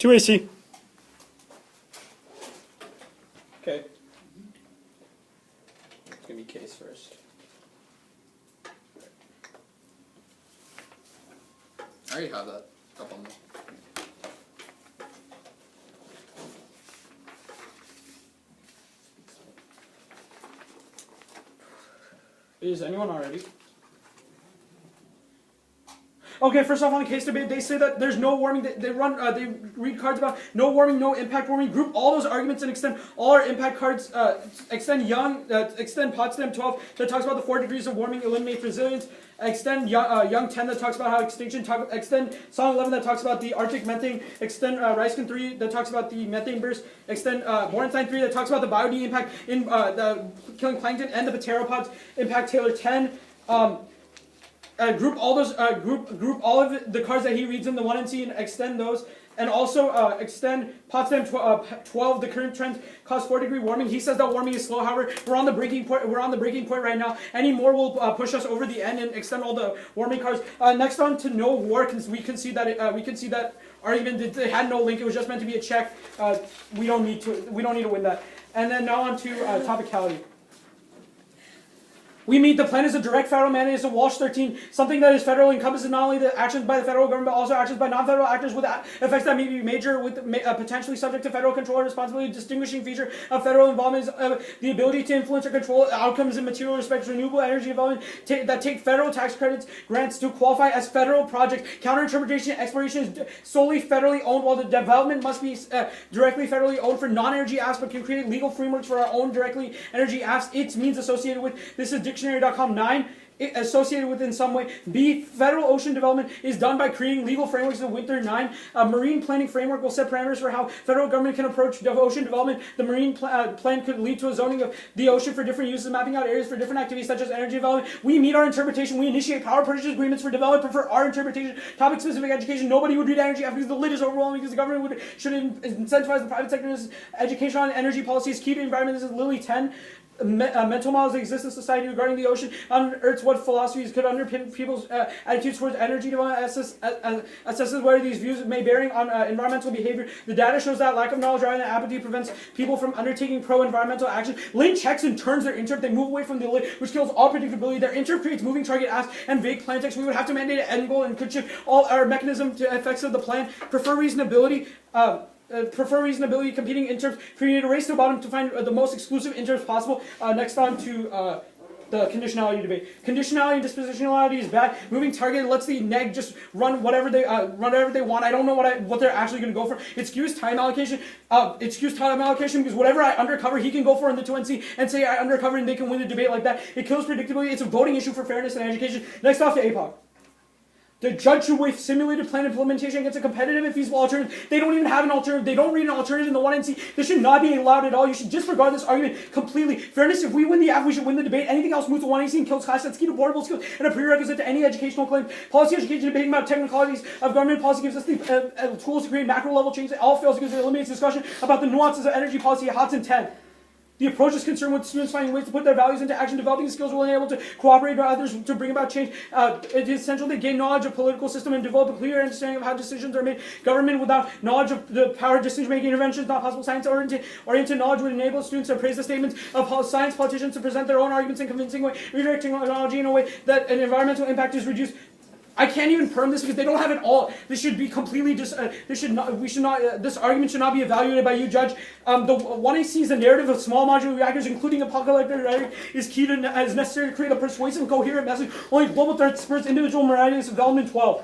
2 AC. Okay. Give me case first. I already have that up on the. Is anyone already? Okay, first off, on the case debate, they say that there's no warming. They read cards about no warming, no impact warming. Group all those arguments and extend all our impact cards. Extend Potsdam 12 that talks about the 4 degrees of warming eliminates resilience. Extend Young 10 that talks about how extinction. Extend Song 11 that talks about the Arctic methane. Extend Reiskin 3 that talks about the methane burst. Extend Borenstein 3 that talks about the biode impact in the killing plankton and the pteropods impact. Taylor 10. Group all those group all of the cards that he reads in the 1 and C and extend those, and also extend Potsdam 12. The current trends cause 4-degree warming. He says that warming is slow. However, we're on the breaking point. We're on the breaking point right now. Any more will push us over the end and extend all the warming cards. Next on to no war, because we can see that argument. They had no link. It was just meant to be a check. We don't need to win that. And then now on to topicality. We meet the plan is a direct federal mandate, is a Walsh 13, something that is federal encompasses not only the actions by the federal government, but also actions by non-federal actors with effects that may be major, with potentially subject to federal control or responsibility. Distinguishing feature of federal involvement is the ability to influence or control outcomes in material respect to renewable energy development that take federal tax credits, grants to qualify as federal projects. Counterinterpretation exploration is solely federally owned, while the development must be directly federally owned for non-energy apps, but can create legal frameworks for our own directly energy apps. Its means associated with this is dictionary.com 9. Associated with in some way. B, federal ocean development is done by creating legal frameworks in Winter 9. A marine planning framework will set parameters for how federal government can approach ocean development. The marine plan could lead to a zoning of the ocean for different uses, mapping out areas for different activities such as energy development. We meet our interpretation. We initiate power purchase agreements for development for our interpretation. Topic specific education. Nobody would read energy because the lid is overwhelming, because the government should incentivize the private sector. Education on energy policy is key to environment. This is Lily 10. Mental models that exist in society regarding the ocean unearths what philosophies could underpin people's attitudes towards energy development, assesses whether these views may bearing on environmental behavior. The data shows that lack of knowledge rather than apathy prevents people from undertaking pro-environmental action. Lynn checks and turns their interp. They move away from the lid, which kills all predictability. Their interp creates moving target asks and vague plan text. We would have to mandate an end goal and could shift all our mechanism to effects of the plan. Prefer reasonability competing interps, create a race to the bottom to find the most exclusive interps possible. Next on to the conditionality debate. Conditionality and dispositionality is bad. Moving target lets the neg just run whatever they want. I don't know what they're actually going to go for. It skews time allocation. Because whatever I undercover, he can go for in the 2NC and say I undercover and they can win the debate like that. It kills predictability. It's a voting issue for fairness and education. Next off to Apoc. The judge should weigh simulated plan implementation against a competitive and feasible alternative. They don't even have an alternative. They don't read an alternative in the 1NC. This should not be allowed at all. You should disregard this argument completely. Fairness, if we win the app, we should win the debate. Anything else moves to 1AC and kills class. That's key to boardable skills and a prerequisite to any educational claim. Policy education, debating about technicalities of government policy gives us the tools to create macro level change that all fails because it eliminates discussion about the nuances of energy policy at Hudson 10. The approach is concerned with students finding ways to put their values into action, developing skills will enable to cooperate with others to bring about change. It is essential to gain knowledge of political system and develop a clear understanding of how decisions are made. Government without knowledge of the power of decision-making intervention is not possible. Science-oriented knowledge would enable students to praise the statements of science politicians to present their own arguments in a convincing way, redirecting technology in a way that an environmental impact is reduced. I can't even perm this because they don't have it all. This should be completely this argument should not be evaluated by you, Judge. The 1AC is a narrative of small modular reactors, including Apoc Rhetoric, is key to as necessary to create a persuasive, coherent message. Only global threat spurs individual morality is development 12.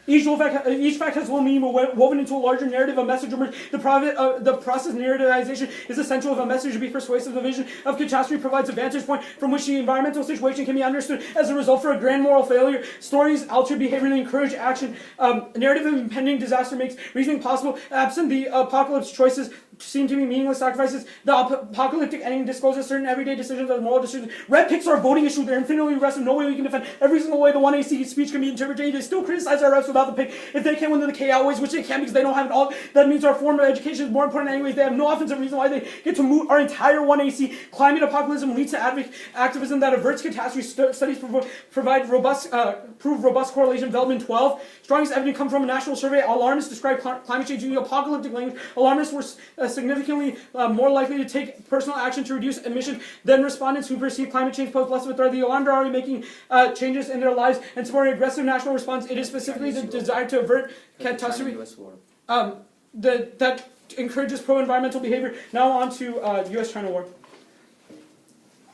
Each fact has one meaning woven into a larger narrative. A message emerges. The process narrativization is essential if a message to be persuasive. The vision of catastrophe provides a vantage point from which the environmental situation can be understood as a result for a grand moral failure. Stories alter behavior and encourage action. Narrative of impending disaster makes reasoning possible. Absent the apocalypse choices, seem to be meaningless sacrifices. The apocalyptic ending discloses certain everyday decisions as moral decisions. Red picks are a voting issue. They're infinitely aggressive. No way we can defend. Every single way the 1AC speech can be interpreted. They still criticize our refs without the pick. If they can't win, then the K outweighs, which they can because they don't have it all. That means our form of education is more important anyways. They have no offensive reason why they get to moot our entire 1AC. Climate apocalypse leads to activism that averts catastrophe. Studies provide prove robust correlation. Development 12. Strongest evidence come from a national survey. Alarmists describe climate change using apocalyptic language. Alarmists were significantly more likely to take personal action to reduce emissions than respondents who perceive climate change pose less of a threat. The alarmed are already making changes in their lives and supporting an aggressive national response. It is specifically the desire to avert catastrophe that encourages pro-environmental behavior. Now on to U.S.-China war.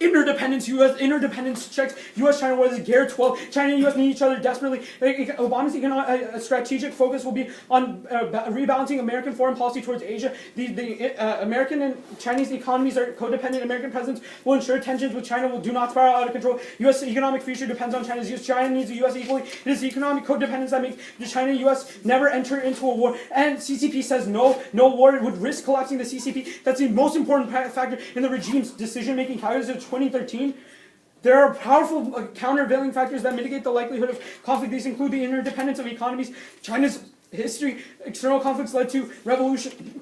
Interdependence checks. U.S.-China war. This is Gear 12. China and U.S. need each other desperately. Obama's strategic focus will be on rebalancing American foreign policy towards Asia. The American and Chinese economies are codependent. American presidents will ensure tensions with China do not spiral out of control. U.S. economic future depends on China's use. China needs the U.S. equally. It is the economic codependence that makes the China and U.S. never enter into a war. And CCP says no war would risk collapsing the CCP. That's the most important factor in the regime's decision-making calculus of 2013. There are powerful countervailing factors that mitigate the likelihood of conflict. These include the interdependence of economies. China's history, external conflicts led to revolution.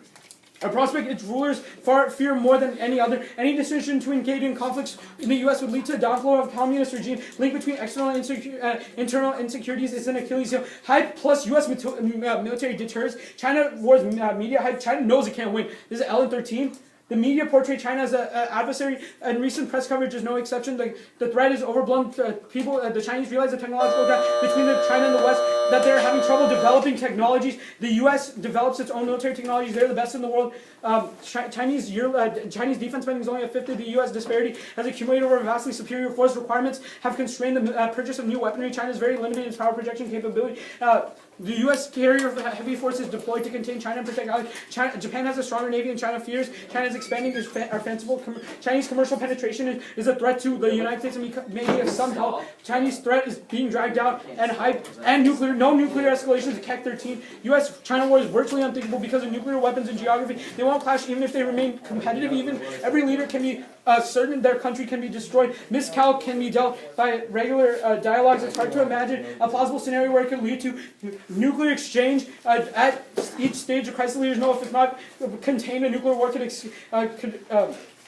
A prospect its rulers fear more than any other. Any decision to engage in conflicts in the U.S. would lead to the downfall of communist regime. Link between external and internal insecurities is an Achilles heel. Hype plus U.S. military deters. China wars media hype. China knows it can't win. This is Ellen 13. The media portray China as an adversary, and recent press coverage is no exception. The threat is overblown. The Chinese realize the technological gap between China and the West, that they're having trouble developing technologies. The U.S. develops its own military technologies. They're the best in the world. Chinese defense spending is only a fifth of the U.S. Disparity has accumulated over vastly superior force requirements, have constrained the purchase of new weaponry. China is very limited in its power projection capability. The U.S. carrier of heavy forces deployed to contain China and protect allies. Japan has a stronger navy than China fears. China is expanding its fanciful. Chinese commercial penetration is a threat to the United States and maybe of some help. Chinese threat is being dragged out and hyped. And no nuclear escalation to KEC 13. U.S.-China war is virtually unthinkable because of nuclear weapons and geography. They won't clash even if they remain competitive. Even every leader can be certain their country can be destroyed. Miscal can be dealt by regular dialogues. It's hard to imagine a plausible scenario where it could lead to nuclear exchange at each stage. The crisis leaders know if it's not contained, a nuclear war could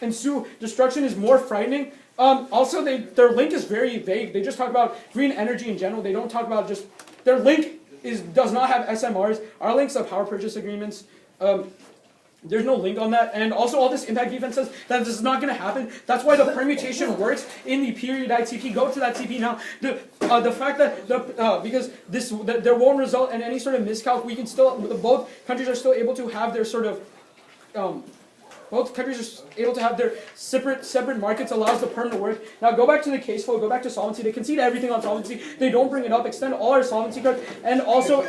ensue. Destruction is more frightening. Also, their link is very vague. They just talk about green energy in general. They don't talk about just their link does not have SMRs. Our links are power purchase agreements. There's no link on that, and also all this impact defense says that this is not going to happen. That's why the permutation works in the periodite CP. Go to that CP now. The fact that because there won't result in any sort of miscalc, we can still both countries are still able to have their sort of both countries are able to have their separate markets, allows the perm to work. Now go back to the case flow, go back to solvency. They concede everything on solvency. They don't bring it up. Extend all our solvency cards. And also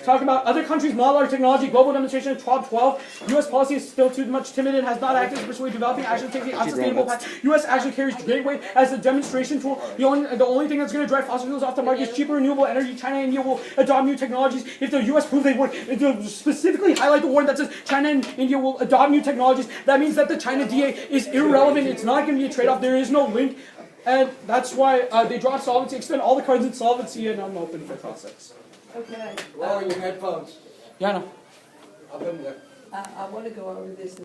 talk about other countries model our technology. Global demonstration of 12. U.S. policy is still too much timid and has not acted to persuade developing action taking unsustainable path. U.S. actually carries great weight as a demonstration tool. The only thing that's going to drive fossil fuels off the market is cheaper renewable energy. China and India will adopt new technologies if the U.S. prove they work. If they specifically highlight the warrant that says China and India will adopt new technologies, that means that the China DA is irrelevant. It's not going to be a trade-off. There is no link. And that's why they drop solvency, extend all the cards in solvency, and I'm open for cross-checks. Okay. Lower your headphones. Yeah, no. Up in there. I want to go over this.